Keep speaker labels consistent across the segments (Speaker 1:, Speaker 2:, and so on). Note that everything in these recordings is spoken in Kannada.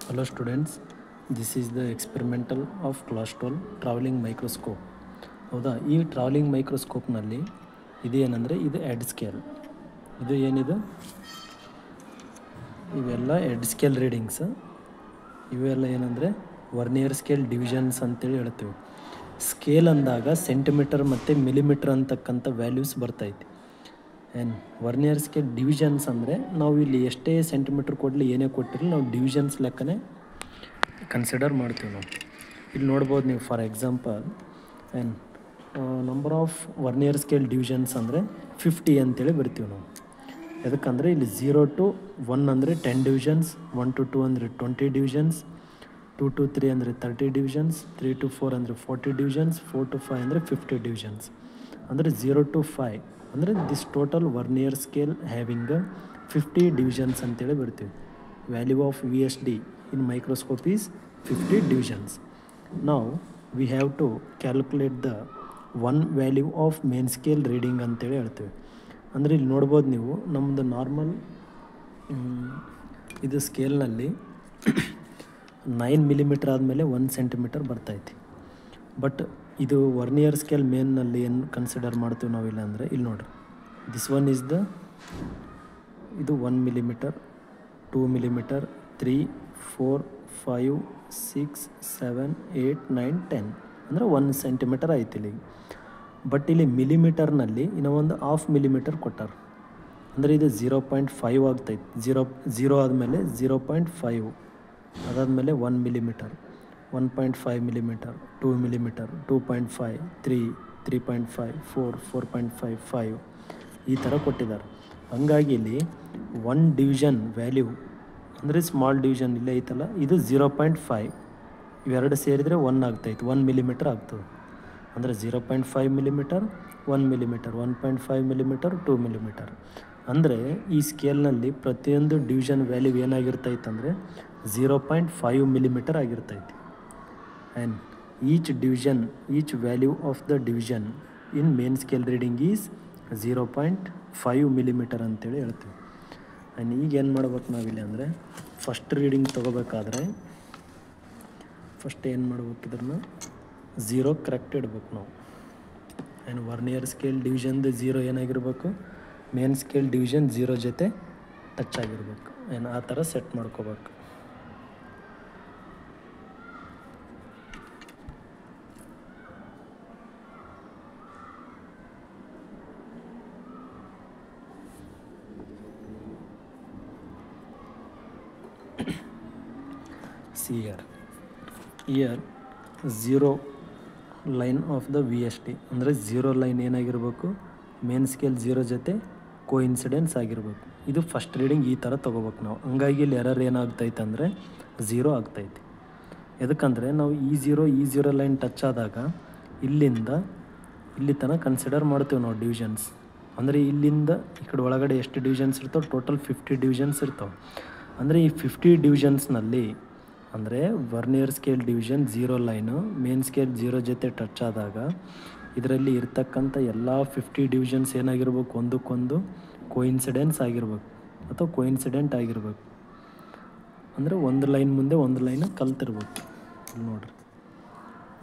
Speaker 1: Hello students, this is the experimental of class 12 travelling microscope. ಹೌದಾ, ಈ ಟ್ರಾವೆಲಿಂಗ್ ಮೈಕ್ರೋಸ್ಕೋಪ್ನಲ್ಲಿ ಇದು ಏನಂದರೆ ಇದು ಎಡ್ ಸ್ಕೇಲ್. ಇದು ಏನಿದು, ಇವೆಲ್ಲ ಎಡ್ ಸ್ಕೇಲ್ ರೀಡಿಂಗ್ಸ್. ಇವೆಲ್ಲ ಏನಂದರೆ ವರ್ನಿಯರ್ ಸ್ಕೇಲ್ ಡಿವಿಷನ್ಸ್ ಅಂತೇಳಿ ಹೇಳ್ತೀವಿ. ಸ್ಕೇಲ್ ಅಂದಾಗ ಸೆಂಟಿಮೀಟರ್ ಮತ್ತು ಮಿಲಿಮೀಟರ್ ಅಂತಕ್ಕಂಥ ವ್ಯಾಲ್ಯೂಸ್ ಬರ್ತೈತಿ. ಆ್ಯಂಡ್ ವರ್ನಿಯರ್ ಸ್ಕೇಲ್ ಡಿವಿಷನ್ಸ್ ಅಂದರೆ ನಾವು ಇಲ್ಲಿ ಎಷ್ಟೇ ಸೆಂಟಿಮೀಟ್ರ್ ಕೊಡಲಿ ಏನೇ ಕೊಟ್ಟಿರಲಿ ನಾವು ಡಿವಿಷನ್ಸ್ ಲೆಕ್ಕನೇ ಕನ್ಸಿಡರ್ ಮಾಡ್ತೀವಿ. ನಾವು ಇಲ್ಲಿ ನೋಡ್ಬೋದು ನೀವು, for example and number of vernier scale divisions ಅಂದರೆ 50 ಅಂತೇಳಿ ಬರ್ತೀವಿ ನಾವು. ಎದಕ್ಕಂದರೆ ಇಲ್ಲಿ 0 to 1 ಅಂದರೆ 10 ಡಿವಿಷನ್ಸ್, 1 to 2 ಅಂದರೆ 20 ಡಿವಿಷನ್ಸ್, 2 to 3 ಅಂದರೆ 30 ಡಿವಿಷನ್ಸ್, 3 to 4 ಅಂದರೆ 40 ಡಿವಿಷನ್ಸ್, 4 to 5 ಅಂದರೆ 50 ಡಿವಿಷನ್ಸ್. ಅಂದರೆ 0 to 5 ಅಂದರೆ this total vernier scale having 50 divisions ಅಂತೇಳಿ ಬರ್ತೀವಿ. Value of VSD in microscope is 50 divisions. ನಾವು we have to calculate the one value of main scale reading ಅಂತೇಳಿ ಹೇಳ್ತೀವಿ. ಅಂದರೆ ಇಲ್ಲಿ ನೋಡ್ಬೋದು ನೀವು, ನಮ್ಮದು ನಾರ್ಮಲ್ ಇದು ಸ್ಕೇಲ್ನಲ್ಲಿ 9 ಮಿಲಿಮೀಟ್ರ್ ಆದಮೇಲೆ 1 ಸೆಂಟಿಮೀಟರ್ ಬರ್ತೈತಿ. ಬಟ್ ಇದು ವರ್ನಿಯರ್ ಸ್ಕೇಲ್ ಮೇನ್ನಲ್ಲಿ ಏನು ಕನ್ಸಿಡರ್ ಮಾಡ್ತೀವಿ ನಾವಿಲ್ಲ ಅಂದರೆ ಇಲ್ಲಿ ನೋಡಿರಿ, ದಿಸ್ ಒನ್ ಈಸ್ ದ ಇದು 1 ಮಿಲಿಮೀಟರ್, 2 ಮಿಲಿಮೀಟರ್, 3, 4, 5, 6, 7, 8, 9, 10 ಅಂದರೆ 1 ಸೆಂಟಿಮೀಟರ್ ಆಯ್ತು ಇಲ್ಲಿ. ಬಟ್ ಇಲ್ಲಿ ಮಿಲಿಮೀಟರ್ನಲ್ಲಿ ಇನ್ನೂ ಒಂದು 1/2 ಮಿಲಿಮೀಟರ್ ಕೊಟ್ಟಾರ. ಅಂದರೆ ಇದು 0.5 ಆಗ್ತೈತಿ. 0 ಆದಮೇಲೆ 0.5, ಅದಾದಮೇಲೆ 1 ಮಿಲಿಮೀಟರ್, 1.5 ಮಿಲಿಮೀಟರ್, 2 ಮಿಲಿಮೀಟರ್, 2.5, 3, 3.5, 4, 4.5, 5 ಈ ಥರ ಕೊಟ್ಟಿದ್ದಾರೆ. ಹಂಗಾಗಿ ಇಲ್ಲಿ 1 ಡಿವಿಷನ್ ವ್ಯಾಲ್ಯೂ ಅಂದರೆ ಸ್ಮಾಲ್ ಡಿವಿಷನ್ ಇಲ್ಲೇ ಐತಲ್ಲ, ಇದು 0.5 ಇವೆರಡು ಸೇರಿದರೆ 1 ಆಗ್ತೈತೆ, 1 ಮಿಲಿಮೀಟರ್ ಆಗ್ತದೆ. ಅಂದರೆ 0.5 ಮಿಲಿಮೀಟರ್, 1 ಮಿಲಿಮೀಟರ್, 1.5 ಮಿಲಿಮೀಟರ್, 2 ಮಿಲಿಮೀಟರ್. ಅಂದರೆ ಈ ಸ್ಕೇಲ್ನಲ್ಲಿ ಪ್ರತಿಯೊಂದು ಡಿವಿಷನ್ ವ್ಯಾಲ್ಯೂ ಏನಾಗಿರ್ತೈತೆ ಅಂದರೆ 0.5 ಮಿಲಿಮೀಟರ್ ಆಗಿರ್ತೈತಿ. And each value of the division in main scale reading is 0.5 millimetre ಅಂತೇಳಿ ಹೇಳ್ತೀವಿ. ಆ್ಯಂಡ್ ಈಗ ಏನು ಮಾಡ್ಬೇಕು ನಾವಿಲ್ಲಿ ಅಂದರೆ, ಫಸ್ಟ್ ರೀಡಿಂಗ್ ತೊಗೋಬೇಕಾದ್ರೆ ಫಸ್ಟ್ ಏನು ಮಾಡ್ಬೇಕು, ಇದನ್ನು 0 ಕರೆಕ್ಟ್ ಇಡಬೇಕು ನಾವು. ಆ್ಯಂಡ್ ವರ್ನಿಯರ್ ಸ್ಕೇಲ್ ಡಿವಿಷನ್ದು 0 ಏನಾಗಿರ್ಬೇಕು, ಮೇನ್ ಸ್ಕೇಲ್ ಡಿವಿಷನ್ 0 ಜೊತೆ ಟಚ್ ಆಗಿರ್ಬೇಕು. ಆ್ಯಂಡ್ ಆ ಥರ ಸೆಟ್ ಮಾಡ್ಕೋಬೇಕು. See here 0 line of the VSD ಅಂದರೆ 0 ಲೈನ್ ಏನಾಗಿರಬೇಕು, ಮೇನ್ ಸ್ಕೇಲ್ 0 ಜೊತೆ ಕೋಇನ್ಸಿಡೆನ್ಸ್ ಆಗಿರಬೇಕು. ಇದು ಫಸ್ಟ್ ರೀಡಿಂಗ್ ಈ ಥರ ತೊಗೋಬೇಕು ನಾವು. ಹಂಗಾಗಿ ಇಲ್ಲಿ ಎರರ್ ಏನಾಗ್ತೈತೆ ಅಂದರೆ 0 ಆಗ್ತೈತಿ. ಎದಕ್ಕಂದರೆ ನಾವು ಈ 0 ಲೈನ್ ಟಚ್ ಆದಾಗ ಇಲ್ಲಿಂದ ಇಲ್ಲಿ ತನಕ ಕನ್ಸಿಡರ್ ಮಾಡ್ತೀವಿ ನಾವು ಡಿವಿಷನ್ಸ್. ಅಂದರೆ ಇಲ್ಲಿಂದ ಈ ಕಡೆ ಒಳಗಡೆ ಎಷ್ಟು ಡಿವಿಷನ್ಸ್ ಇರ್ತಾವೆ, ಟೋಟಲ್ 50 ಡಿವಿಷನ್ಸ್ ಇರ್ತಾವೆ. ಅಂದರೆ ಈ 50 ಡಿವಿಷನ್ಸ್ನಲ್ಲಿ ಅಂದರೆ vernier scale division 0 line main scale 0 ಜೊತೆ ಟಚ್ ಆದಾಗ ಇದರಲ್ಲಿ ಇರ್ತಕ್ಕಂಥ ಎಲ್ಲ 50 ಡಿವಿಷನ್ಸ್ ಏನಾಗಿರ್ಬೇಕು, ಒಂದಕ್ಕೊಂದು ಕೋಇನ್ಸಿಡೆನ್ಸ್ ಆಗಿರ್ಬೇಕು ಅಥವಾ ಕೋಇನ್ಸಿಡೆಂಟ್ ಆಗಿರ್ಬೇಕು. ಅಂದರೆ ಒಂದು ಲೈನ್ ಮುಂದೆ ಒಂದು ಲೈನ್ ಕಲ್ತಿರ್ಬೇಕು. ನೋಡಿರಿ,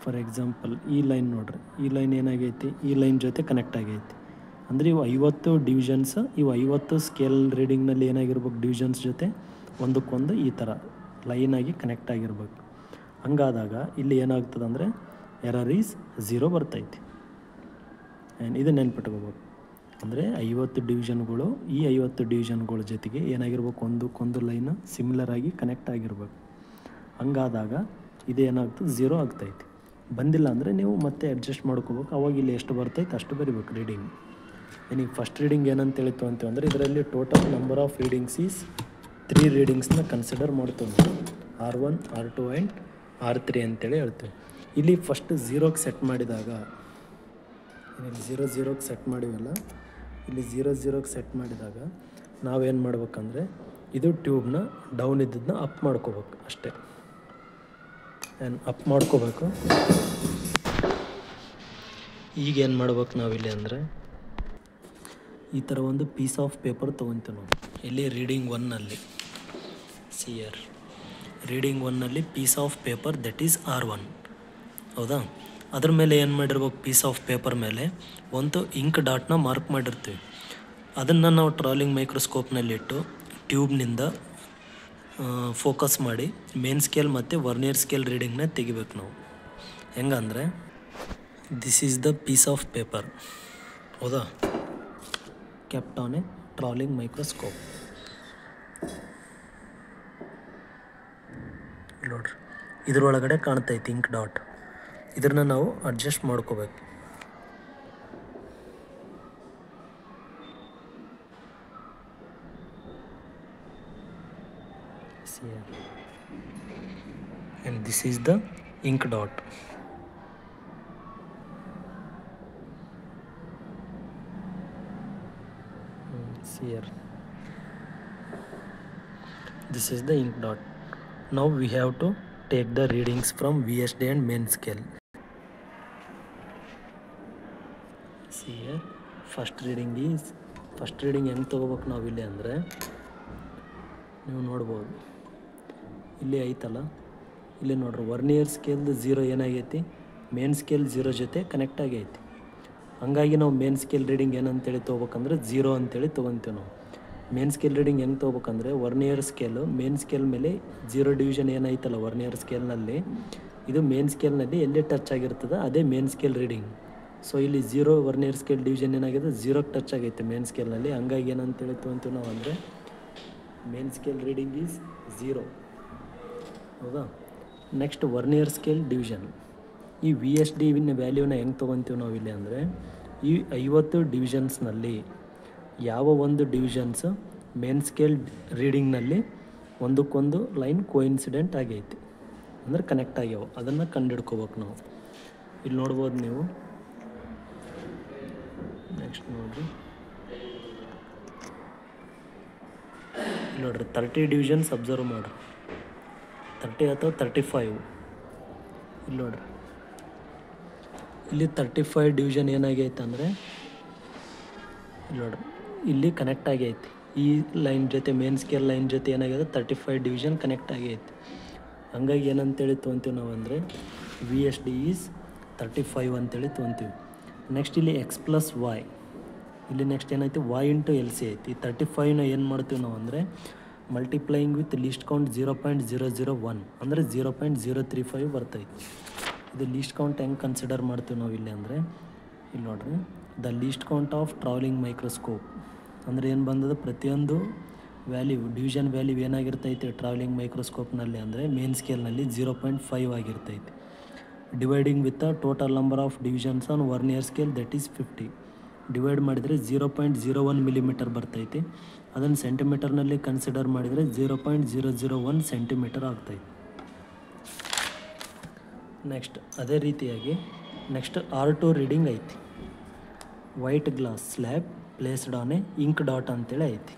Speaker 1: ಫಾರ್ ಎಕ್ಸಾಂಪಲ್ ಈ ಲೈನ್ ನೋಡಿರಿ, ಈ ಲೈನ್ ಏನಾಗೈತಿ, ಈ ಲೈನ್ ಜೊತೆ ಕನೆಕ್ಟ್ ಆಗೈತಿ. ಅಂದರೆ ಇವು 50 ಡಿವಿಷನ್ಸ್, ಇವು 50 ಸ್ಕೇಲ್ ರೀಡಿಂಗ್ನಲ್ಲಿ ಏನಾಗಿರ್ಬೇಕು, ಡಿವಿಷನ್ಸ್ ಜೊತೆ ಒಂದಕ್ಕೊಂದು ಈ ಥರ ಲೈನಾಗಿ ಕನೆಕ್ಟ್ ಆಗಿರ್ಬೇಕು. ಹಂಗಾದಾಗ ಇಲ್ಲಿ ಏನಾಗ್ತದೆ ಅಂದರೆ ಎರರ್ ಈಸ್ 0 ಬರ್ತೈತಿ. ಆ್ಯಂಡ್ ಇದು ನೆನ್ಪಿಟ್ಕೋಬೇಕು. ಅಂದರೆ 50 ಡಿವಿಷನ್ಗಳು, ಈ 50 ಡಿವಿಷನ್ಗಳ ಜೊತೆಗೆ ಏನಾಗಿರ್ಬೇಕು, ಒಂದಕ್ಕೊಂದು ಲೈನ್ ಸಿಮಿಲರ್ ಆಗಿ ಕನೆಕ್ಟ್ ಆಗಿರ್ಬೇಕು. ಹಂಗಾದಾಗ ಇದೇನಾಗ್ತದೆ 0 ಆಗ್ತೈತಿ. ಬಂದಿಲ್ಲ ಅಂದರೆ ನೀವು ಮತ್ತೆ ಅಡ್ಜಸ್ಟ್ ಮಾಡ್ಕೋಬೇಕು. ಅವಾಗ ಇಲ್ಲಿ ಎಷ್ಟು ಬರ್ತೈತೆ ಅಷ್ಟು ಬರಿಬೇಕು ರೀಡಿಂಗ್. ಈಗ ಫಸ್ಟ್ ರೀಡಿಂಗ್ ಏನಂತ ಹೇಳಿತು ಅಂತೀವಿ ಅಂದರೆ ಇದರಲ್ಲಿ total number of readings is 3 ರೀಡಿಂಗ್ಸ್ನ ಕನ್ಸಿಡರ್ ಮಾಡ್ತೀವಿ. R1, R2 ಆ್ಯಂಡ್ R3 ಅಂತೇಳಿ ಹೇಳ್ತೀವಿ. ಇಲ್ಲಿ ಫಸ್ಟ್ 0ಗೆ ಸೆಟ್ ಮಾಡಿದಾಗ, ಇಲ್ಲಿ 0ಗೆ ಸೆಟ್ ಮಾಡಿವಲ್ಲ, ಇಲ್ಲಿ 0ಗೆ ಸೆಟ್ ಮಾಡಿದಾಗ ನಾವೇನು ಮಾಡ್ಬೇಕಂದ್ರೆ ಇದು ಟ್ಯೂಬ್ನ ಡೌನ್ ಇದ್ದದನ್ನ ಅಪ್ ಮಾಡ್ಕೋಬೇಕು ಅಷ್ಟೇ. ಆ್ಯಂಡ್ ಅಪ್ ಮಾಡ್ಕೋಬೇಕು. ಈಗೇನು ಮಾಡ್ಬೇಕು ನಾವಿಲ್ಲಿ ಅಂದರೆ ಈ ಥರ ಒಂದು ಪೀಸ್ ಆಫ್ ಪೇಪರ್ ತೊಗೊತೀವಿ ನಾವು. ಇಲ್ಲಿ ರೀಡಿಂಗ್ 1ನಲ್ಲಿ ಸಿಯರ್ ರೀಡಿಂಗ್ ಒನ್ನಲ್ಲಿ piece of paper that is R1. ಹೌದಾ? ಅದ್ರ ಮೇಲೆ ಏನು ಮಾಡಿರ್ಬೇಕು, ಪೀಸ್ ಆಫ್ ಪೇಪರ್ ಮೇಲೆ ಒಂದು ಇಂಕ್ ಡಾಟ್ನ ಮಾರ್ಕ್ ಮಾಡಿರ್ತೀವಿ. ಅದನ್ನು ನಾವು ಟ್ರಾವೆಲಿಂಗ್ ಮೈಕ್ರೋಸ್ಕೋಪ್ನಲ್ಲಿಟ್ಟು ಟ್ಯೂಬ್ನಿಂದ ಫೋಕಸ್ ಮಾಡಿ ಮೇನ್ ಸ್ಕೇಲ್ ಮತ್ತು ವರ್ನಿಯರ್ ಸ್ಕೇಲ್ ರೀಡಿಂಗ್ನ ತೆಗಿಬೇಕು ನಾವು. ಹೆಂಗಂದರೆ this is the piece of paper. ಹೌದಾ? Kept on a travelling microscope. ನೋಡ್ರಿ, ಇದ್ರೊಳಗಡೆ ಕಾಣ್ತೈತಿ ಇಂಕ್ ಡಾಟ್. ಇದನ್ನು ನಾವು ಅಡ್ಜಸ್ಟ್ ಮಾಡ್ಕೋಬೇಕು. and this is the ink dot. See here, this is the ink dot. Now we have to take the readings from VSD and main scale. See here, first reading ಹೆಂಗೆ ತೊಗೋಬೇಕು ನಾವು ಇಲ್ಲಿ ಅಂದರೆ, ನೀವು ನೋಡ್ಬೋದು ಇಲ್ಲಿ ಐತಲ್ಲ, ಇಲ್ಲಿ ನೋಡ್ರಿ ವರ್ನಿಯರ್ ಸ್ಕೇಲ್ದು 0 ಏನಾಗೈತಿ, ಮೇನ್ ಸ್ಕೇಲ್ 0 ಜೊತೆ ಕನೆಕ್ಟ್ ಆಗೈತಿ. ಹಂಗಾಗಿ ನಾವು ಮೇನ್ ಸ್ಕೇಲ್ ರೀಡಿಂಗ್ ಏನಂತೇಳಿ ತೊಗೋಬೇಕಂದ್ರೆ 0 ಅಂತೇಳಿ ತೊಗೊತೀವಿ ನಾವು. ಮೇನ್ ಸ್ಕೇಲ್ ರೀಡಿಂಗ್ ಹೆಂಗೆ ತೊಗೋಬೇಕಂದ್ರೆ, ವರ್ನಿಯರ್ ಸ್ಕೇಲು ಮೇನ್ ಸ್ಕೇಲ್ ಮೇಲೆ 0 ಡಿವಿಷನ್ ಏನೈತಲ್ಲ ವರ್ನಿಯರ್ ಸ್ಕೇಲ್ನಲ್ಲಿ, ಇದು ಮೇನ್ ಸ್ಕೇಲ್ನಲ್ಲಿ ಎಲ್ಲಿ ಟಚ್ ಆಗಿರ್ತದೆ ಅದೇ ಮೇನ್ ಸ್ಕೇಲ್ ರೀಡಿಂಗ್. ಸೊ ಇಲ್ಲಿ 0 ವರ್ನಿಯರ್ ಸ್ಕೇಲ್ ಡಿವಿಷನ್ ಏನಾಗಿದೆ, 0ಗೆ ಟಚ್ ಆಗೈತೆ ಮೇನ್ ಸ್ಕೇಲ್ನಲ್ಲಿ. ಹಂಗಾಗಿ ಏನಂತೇಳಿ ತೊಗೊತೀವಿ ನಾವು ಅಂದರೆ ಮೇನ್ ಸ್ಕೇಲ್ ರೀಡಿಂಗ್ ಈಸ್ 0. ಹೌದಾ? Next vernier scale division. ಈ VSD ವ್ಯಾಲ್ಯೂನ ಹೆಂಗೆ ತೊಗೊತೀವಿ ನಾವು ಇಲ್ಲಿ ಅಂದರೆ, ಈ 50 ಡಿವಿಷನ್ಸ್ನಲ್ಲಿ ಯಾವ ಒಂದು ಡಿವಿಷನ್ಸ್ ಮೇನ್ ಸ್ಕೇಲ್ ರೀಡಿಂಗ್ನಲ್ಲಿ ಒಂದಕ್ಕೊಂದು ಲೈನ್ ಕೋಇನ್ಸಿಡೆಂಟ್ ಆಗೈತಿ ಅಂದರೆ ಕನೆಕ್ಟ್ ಆಗ್ಯಾವ, ಅದನ್ನು ಕಂಡುಹಿಡ್ಕೋಬೇಕು ನಾವು. ಇಲ್ಲಿ ನೋಡ್ಬೋದು ನೀವು. ನೆಕ್ಸ್ಟ್ ನೋಡಿರಿ, ನೋಡ್ರಿ 30 ಡಿವಿಷನ್ಸ್ ಅಬ್ಸರ್ವ್ ಮಾಡಿರಿ, 30 ಅಥವಾ 35. ಇಲ್ಲಿ ನೋಡ್ರಿ, ಇಲ್ಲಿ 35 ಡಿವಿಷನ್ ಏನಾಗೈತೆ ಅಂದರೆ, ಇಲ್ಲಿ ನೋಡ್ರಿ ಇಲ್ಲಿ ಕನೆಕ್ಟ್ ಆಗೈತಿ. ಈ ಲೈನ್ ಜೊತೆ ಮೇನ್ ಸ್ಕೇಲ್ ಲೈನ್ ಜೊತೆ ಏನಾಗಿದೆ, 35 ಡಿವಿಷನ್ ಕನೆಕ್ಟ್ ಆಗೈತಿ. ಹಂಗಾಗಿ ಏನಂತೇಳಿ ತೊಗೊತೀವಿ ನಾವು ಅಂದರೆ VSD ಈಸ್ 35 ಅಂತೇಳಿ ತೊಗೊತೀವಿ. ನೆಕ್ಸ್ಟ್ ಇಲ್ಲಿ X+Y, ಇಲ್ಲಿ ನೆಕ್ಸ್ಟ್ ಏನೈತಿ Y ಇಂಟು LC ಐತಿ. ಈ 35ನ ಏನು ಮಾಡ್ತೀವಿ ನಾವು ಅಂದರೆ ಮಲ್ಟಿಪ್ಲೈಯಿಂಗ್ ವಿತ್ ಲೀಸ್ಟ್ ಕೌಂಟ್ 0.001 ಅಂದರೆ 0.035 ಬರ್ತೈತಿ. ಇದು ಲೀಸ್ಟ್ ಕೌಂಟ್ ಹೆಂಗೆ ಕನ್ಸಿಡರ್ ಮಾಡ್ತೀವಿ ನಾವು ಇಲ್ಲಿ ಅಂದರೆ, ಇಲ್ಲಿ ನೋಡ್ರಿ, the least count of travelling microscope ಅಂದರೆ ಏನು ಬಂದದ, ಪ್ರತಿಯೊಂದು ವ್ಯಾಲ್ಯೂ ಡಿವಿಷನ್ ವ್ಯಾಲ್ಯೂ ಏನಾಗಿರ್ತೈತಿ ಟ್ರಾವೆಲಿಂಗ್ ಮೈಕ್ರೋಸ್ಕೋಪ್ನಲ್ಲಿ ಅಂದರೆ ಮೇನ್ ಸ್ಕೇಲ್ನಲ್ಲಿ 0.5 ಆಗಿರ್ತೈತಿ. Dividing with the total number of divisions on vernier scale that is 50. Divide ಮಾಡಿದರೆ 0.01 ಮಿಲಿಮೀಟರ್ ಬರ್ತೈತಿ. ಅದನ್ನು ಸೆಂಟಿಮೀಟರ್ನಲ್ಲಿ ಕನ್ಸಿಡರ್ ಮಾಡಿದರೆ 0.001 ಸೆಂಟಿಮೀಟರ್ ಆಗ್ತೈತಿ. ನೆಕ್ಸ್ಟ್ ಅದೇ ರೀತಿಯಾಗಿ ನೆಕ್ಸ್ಟ್ R2 ರೀಡಿಂಗ್ ಐತಿ. White glass slab placed on a ink dot ಅಂತೇಳಿ ಐತಿ.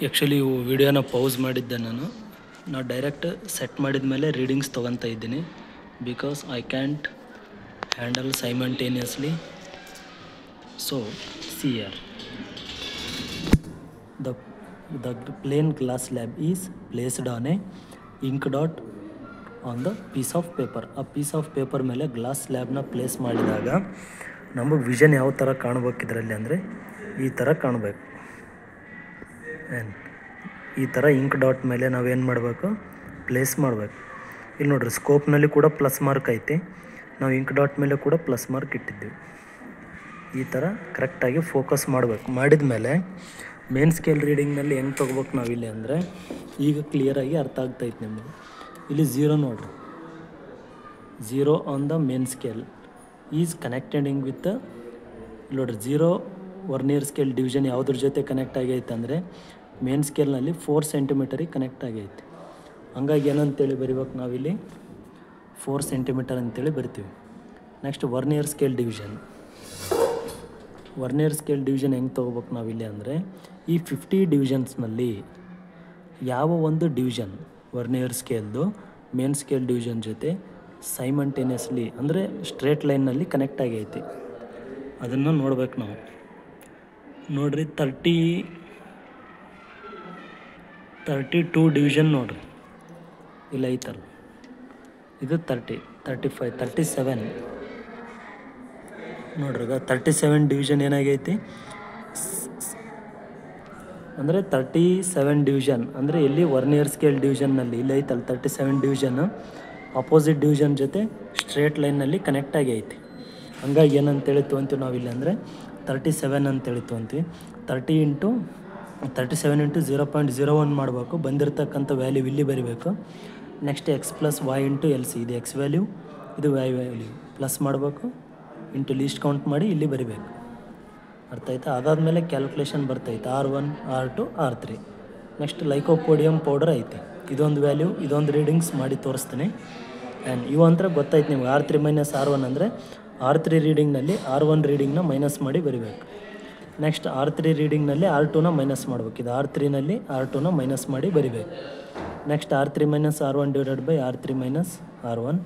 Speaker 1: ಆ್ಯಕ್ಚುಲಿ ವಿಡಿಯೋನ ಪೌಸ್ ಮಾಡಿದ್ದೆ ನಾನು ಡೈರೆಕ್ಟ್ ಸೆಟ್ ಮಾಡಿದ ಮೇಲೆ ರೀಡಿಂಗ್ಸ್ ತೊಗೊತಾ ಇದ್ದೀನಿ. Because I can't handle simultaneously. So see here, the plain glass slab is placed on a ink dot on the piece of paper. ಆ ಪೀಸ್ ಆಫ್ ಪೇಪರ್ ಮೇಲೆ ಗ್ಲಾಸ್ ಸ್ಲ್ಯಾಬ್ನ ಪ್ಲೇಸ್ ಮಾಡಿದಾಗ ನಮಗೆ ವಿಷನ್ ಯಾವ ಥರ ಕಾಣಬೇಕು ಇದರಲ್ಲಿ ಅಂದರೆ ಈ ಥರ ಕಾಣಬೇಕು. ಈ ಥರ ಇಂಕ್ ಡಾಟ್ ಮೇಲೆ ನಾವೇನು ಮಾಡಬೇಕು, ಪ್ಲೇಸ್ ಮಾಡಬೇಕು. ಇಲ್ಲಿ ನೋಡ್ರಿ, ಸ್ಕೋಪ್ನಲ್ಲಿ ಕೂಡ ಪ್ಲಸ್ ಮಾರ್ಕ್ ಐತಿ, ನಾವು ಇಂಕ್ ಡಾಟ್ ಮೇಲೆ ಕೂಡ ಪ್ಲಸ್ ಮಾರ್ಕ್ ಇಟ್ಟಿದ್ದೀವಿ. ಈ ಥರ ಕರೆಕ್ಟಾಗಿ ಫೋಕಸ್ ಮಾಡಬೇಕು. ಮಾಡಿದ ಮೇಲೆ ಮೇನ್ ಸ್ಕೇಲ್ ರೀಡಿಂಗ್ನಲ್ಲಿ ಹೆಂಗೆ ತೊಗೋಬೇಕು ನಾವಿಲ್ಲಿ ಅಂದರೆ, ಈಗ ಕ್ಲಿಯರಾಗಿ ಅರ್ಥ ಆಗ್ತೈತೆ ನಿಮಗೆ. ಇಲ್ಲಿ 0 ನೋಡಿರಿ, 0 on the main scale is connecting with, ನೋಡಿರಿ 0 ವರ್ನಿಯರ್ ಸ್ಕೇಲ್ ಡಿವಿಷನ್ ಯಾವುದ್ರ ಜೊತೆ ಕನೆಕ್ಟ್ ಆಗೈತೆ ಅಂದರೆ ಮೇನ್ ಸ್ಕೇಲ್ನಲ್ಲಿ 4 ಸೆಂಟಿಮೀಟರಿಗೆ ಕನೆಕ್ಟ್ ಆಗೈತೆ. ಹಂಗಾಗಿ ಏನಂತೇಳಿ ಬರಿಬೇಕು ನಾವಿಲ್ಲಿ 4 ಸೆಂಟಿಮೀಟರ್ ಅಂತೇಳಿ ಬರಿತೀವಿ. Next vernier scale division. Vernier scale division ಹೆಂಗೆ ತೊಗೋಬೇಕು ನಾವಿಲ್ಲಿ ಅಂದರೆ, ಈ 50 ಡಿವಿಷನ್ಸ್ನಲ್ಲಿ ಯಾವ ಒಂದು ಡಿವಿಷನ್ ವರ್ನಿಯರ್ ಸ್ಕೇಲ್ದು ಮೇನ್ ಸ್ಕೇಲ್ ಡಿವಿಷನ್ ಜೊತೆ ಸೈಮಲ್ಟೇನಿಯಸ್ಲಿ ಅಂದರೆ ಸ್ಟ್ರೇಟ್ ಲೈನ್ನಲ್ಲಿ ಕನೆಕ್ಟ್ ಆಗೈತಿ ಅದನ್ನು ನೋಡ್ಬೇಕು ನಾವು. ನೋಡಿರಿ, 32 ಡಿವಿಷನ್ ನೋಡಿರಿ, ಇಲ್ಲ ಐತಲ್ಲ, ಇದು 30, 35, 37 ನೋಡ್ರಿ. ಈಗ 37 ಡಿವಿಷನ್ ಏನಾಗೈತಿ ಅಂದರೆ 37 ಡಿವಿಷನ್ ಅಂದರೆ ಇಲ್ಲಿ ವರ್ನಿಯರ್ ಸ್ಕೇಲ್ ಡಿವಿಷನ್ನಲ್ಲಿ ಇಲ್ಲಿ ಐತಲ್ಲ 37 ಡಿವಿಷನ್ ಅಪೋಸಿಟ್ ಡಿವಿಷನ್ ಜೊತೆ ಸ್ಟ್ರೇಟ್ ಲೈನ್ನಲ್ಲಿ ಕನೆಕ್ಟ್ ಆಗಿ ಐತಿ. ಹಂಗಾಗಿ ಏನಂತೇಳಿ ತೊಗೊಂತೀವಿ ನಾವಿಲ್ಲಿ ಅಂದರೆ 37 ಅಂತೇಳಿ ತೊಗೊಂತೀವಿ. 37 ಇಂಟು 0.01 ಮಾಡಬೇಕು, ಬಂದಿರತಕ್ಕಂಥ ವ್ಯಾಲ್ಯೂ ಇಲ್ಲಿ ಬರೀಬೇಕು. Next X plus Y into L C, ಇದು ಎಕ್ಸ್ ವ್ಯಾಲ್ಯೂ, ಇದು ವೈ ವ್ಯಾಲ್ಯೂ ಪ್ಲಸ್ ಮಾಡಬೇಕು, ಇಂಟು ಲೀಸ್ಟ್ ಕೌಂಟ್ ಮಾಡಿ ಇಲ್ಲಿ ಬರಿಬೇಕು. ಅರ್ಥ ಆಯ್ತಾ? ಅದಾದಮೇಲೆ ಕ್ಯಾಲ್ಕುಲೇಷನ್ ಬರ್ತೈತೆ R1, R2, R3. Next Lycopodium powder ಐತಿ, ಇದೊಂದು ವ್ಯಾಲ್ಯೂ, ಇದೊಂದು ರೀಡಿಂಗ್ಸ್ ಮಾಡಿ ತೋರಿಸ್ತೀನಿ. ಆ್ಯಂಡ್ ಇವು ಅಂತ ಗೊತ್ತಾಯ್ತು ನಿಮ್ಗೆ. R3 ಮೈನಸ್ R1 ಅಂದರೆ R3 ರೀಡಿಂಗ್ನಲ್ಲಿ R1 ರೀಡಿಂಗ್ನ ಮೈನಸ್ ಮಾಡಿ ಬರಿಬೇಕು. ನೆಕ್ಸ್ಟ್ R3 ರೀಡಿಂಗ್ನಲ್ಲಿ R2ನ ಮೈನಸ್ ಮಾಡ್ಬೇಕು. ಇದು R3ನಲ್ಲಿ R2ನ ಮೈನಸ್ ಮಾಡಿ ಬರಿಬೇಕು. Next R3 minus R1 divided by R3 minus R1.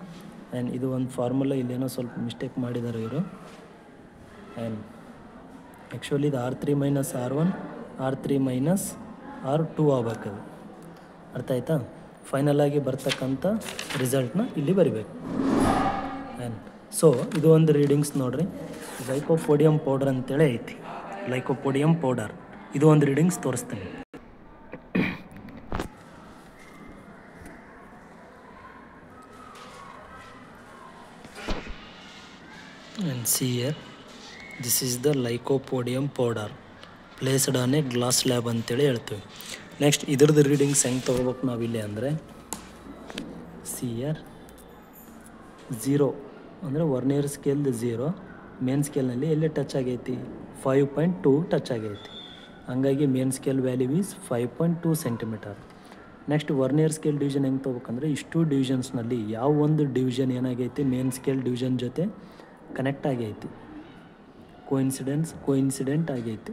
Speaker 1: And ಇದು ಒಂದು ಫಾರ್ಮುಲಾ ಇಲ್ಲೇನೋ ಸ್ವಲ್ಪ ಮಿಸ್ಟೇಕ್ ಮಾಡಿದ್ದಾರೆ ಇವರು. ಆ್ಯಂಡ್ ಆ್ಯಕ್ಚುಲಿ ಇದು R3 minus R1, R3 minus R2 ಆಗಬೇಕದು. ಅರ್ಥ ಆಯ್ತಾ? ಫೈನಲ್ ಆಗಿ ಬರ್ತಕ್ಕಂಥ ರಿಸಲ್ಟ್ನ ಇಲ್ಲಿ ಬರಿಬೇಕು. ಆ್ಯಂಡ್ ಸೊ ಇದು ಒಂದು ರೀಡಿಂಗ್ಸ್ ನೋಡಿರಿ, ಲೈಕೋಪೋಡಿಯಂ ಪೌಡರ್ ಅಂತೇಳಿ ಐತಿ, ಲೈಕೋಪೋಡಿಯಂ ಪೌಡರ್, ಇದು ಒಂದು ರೀಡಿಂಗ್ಸ್ ತೋರಿಸ್ತೀನಿ. And see here, this is the Lycopodium powder placed on A glass lab ಅಂತೇಳಿ ಹೇಳ್ತೀವಿ. ನೆಕ್ಸ್ಟ್ ಇದ್ರದ್ದು ರೀಡಿಂಗ್ಸ್ ಹೆಂಗೆ ತೊಗೋಬೇಕು ನಾವಿಲ್ಲಿ ಅಂದರೆ, ಸಿ ಹಿಯರ್ 0 ಅಂದರೆ ವರ್ನಿಯರ್ ಸ್ಕೇಲ್ದು 0, ಮೇನ್ ಸ್ಕೇಲ್ನಲ್ಲಿ ಎಲ್ಲಿ ಟಚ್ ಆಗೈತಿ 5.2 ಟಚ್ ಆಗೈತಿ. ಹಂಗಾಗಿ main scale value is 5.2 centimetre. Next vernier scale division ಹೆಂಗೆ ತೊಗೋಬೇಕಂದ್ರೆ, ಇಷ್ಟು ಡಿವಿಷನ್ಸ್ನಲ್ಲಿ ಯಾವ ಒಂದು ಡಿವಿಷನ್ ಏನಾಗೈತಿ ಮೇನ್ ಸ್ಕೇಲ್ ಡಿವಿಷನ್ ಜೊತೆ ಕನೆಕ್ಟ್ ಆಗೈತಿ, ಕೋಇನ್ಸಿಡೆಂಟ್ ಆಗೈತಿ.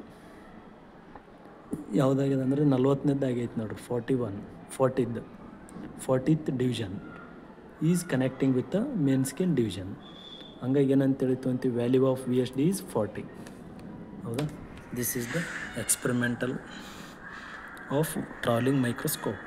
Speaker 1: ಯಾವುದಾಗಿದೆ ಅಂದರೆ 40ನೇದ್ದು ಆಗೈತಿ ನೋಡ್ರಿ, 40th division is connecting with the main scale division. ಹಂಗಾಗಿ ಏನಂತೇಳಿ ತೊಗೊಂತೀವಿ, ವ್ಯಾಲ್ಯೂ ಆಫ್ VSD ಈಸ್ 40. ಹೌದಾ? This is the experimental of travelling microscope.